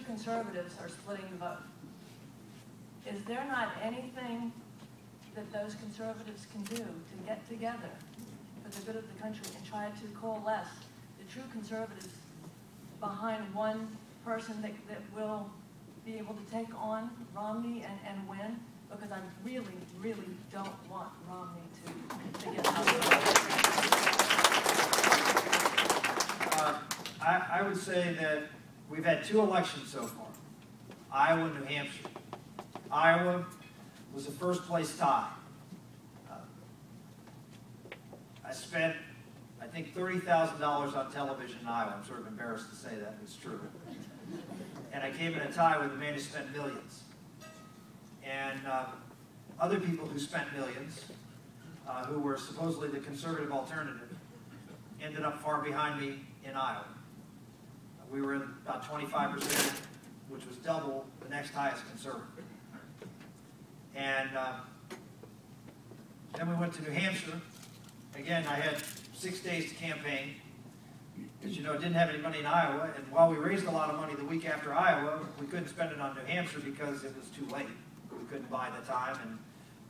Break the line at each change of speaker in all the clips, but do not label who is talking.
conservatives are splitting the vote. Is there not anything that those conservatives can do to get together for the good of the country and try to coalesce the true conservatives behind one person that will be able to take on Romney and win? Because I really, really don't want Romney to get out.
I would say that we've had 2 elections so far, Iowa and New Hampshire. Iowa was a first-place tie. I spent, I think, $30,000 on television in Iowa. I'm sort of embarrassed to say that, but it's true. And I came in a tie with a man who spent millions. And other people who spent millions, who were supposedly the conservative alternative, ended up far behind me in Iowa. We were in about 25%, which was double the next highest conservative. And then we went to New Hampshire. Again, I had 6 days to campaign. As you know, didn't have any money in Iowa, and while we raised a lot of money the week after Iowa, we couldn't spend it on New Hampshire because it was too late. We couldn't buy the time,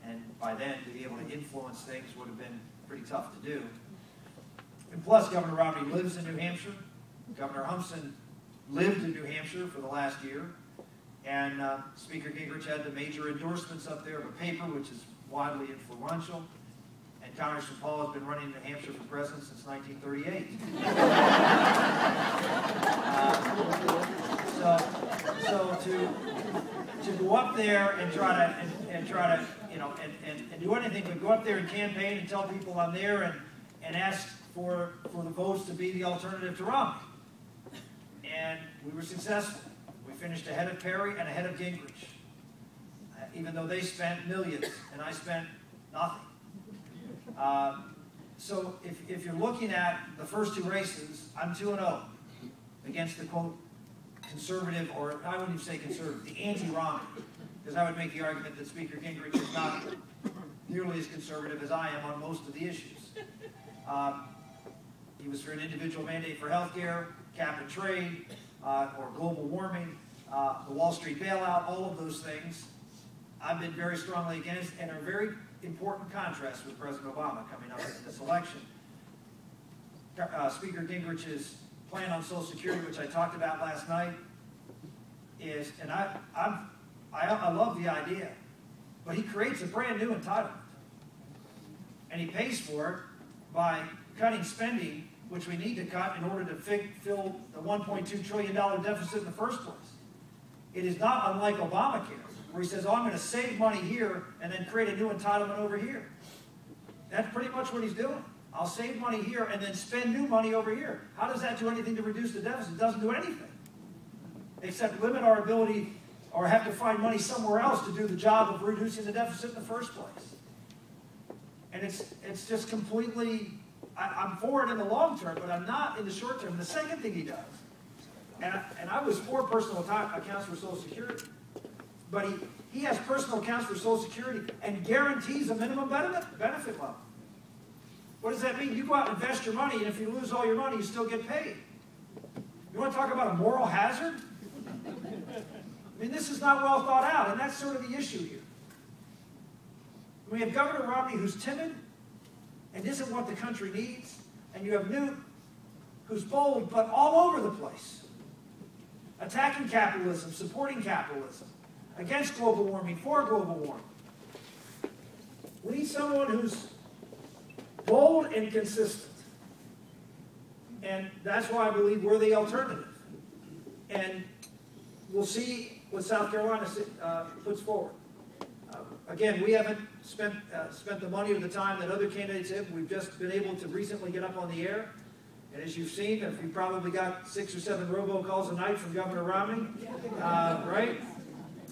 and by then to be able to influence things would have been pretty tough to do. And plus, Governor Romney lives in New Hampshire. Governor Humpson lived in New Hampshire for the last year, and Speaker Gingrich had the major endorsements up there of a paper which is widely influential. And Congressman Paul has been running New Hampshire for president since 1938. So to go up there and try to you know and do anything but go up there and campaign and tell people I'm there and ask for the votes to be the alternative to Romney. And we were successful. We finished ahead of Perry and ahead of Gingrich, even though they spent millions and I spent nothing. So if you're looking at the first 2 races, I'm 2-0 against the, quote, conservative, or I wouldn't even say conservative, the anti-Romney, because I would make the argument that Speaker Gingrich is not nearly as conservative as I am on most of the issues. He was for an individual mandate for health care, cap and trade, or global warming, the Wall Street bailout, all of those things I've been very strongly against and are very important contrast with President Obama coming up in this election. Speaker Gingrich's plan on Social Security, which I talked about last night, is, and I love the idea, but he creates a brand new entitlement. And he pays for it by cutting spending, which we need to cut in order to fill the $1.2 trillion deficit in the first place. It is not unlike Obamacare, where he says, oh, I'm going to save money here and then create a new entitlement over here. That's pretty much what he's doing. I'll save money here and then spend new money over here. How does that do anything to reduce the deficit? It doesn't do anything, except limit our ability or have to find money somewhere else to do the job of reducing the deficit in the first place. And it's just completely, I'm for it in the long term, but I'm not in the short term. The second thing he does, and I was for personal accounts for Social Security, but he has personal accounts for Social Security and guarantees a minimum benefit level. What does that mean? You go out and invest your money, and if you lose all your money, you still get paid. You want to talk about a moral hazard? I mean, this is not well thought out, and that's sort of the issue here. We have Governor Romney who's timid and isn't what the country needs, and you have Newt who's bold but all over the place, attacking capitalism, supporting capitalism, against global warming, for global warming. We need someone who's bold and consistent. And that's why I believe we're the alternative. And we'll see what South Carolina puts forward. Again, we haven't spent the money or the time that other candidates have. We've just been able to recently get up on the air. And as you've seen, if you probably got 6 or 7 robocalls a night from Governor Romney, right?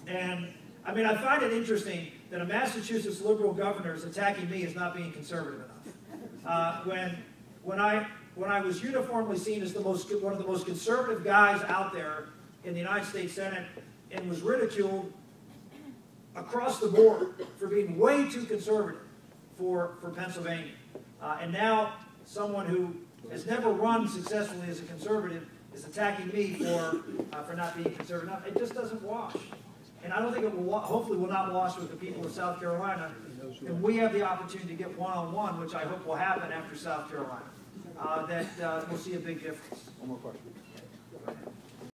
And I mean, I find it interesting that a Massachusetts liberal governor is attacking me as not being conservative enough. When I was uniformly seen as one of the most conservative guys out there in the United States Senate, and was ridiculed across the board for being way too conservative for Pennsylvania. And now someone who has never run successfully as a conservative is attacking me for not being conservative enough. It just doesn't wash. And I don't think it will, hopefully will not wash with the people of South Carolina. And we have the opportunity to get one-on-one, which I hope will happen after South Carolina, that we'll see a big difference.
One more question.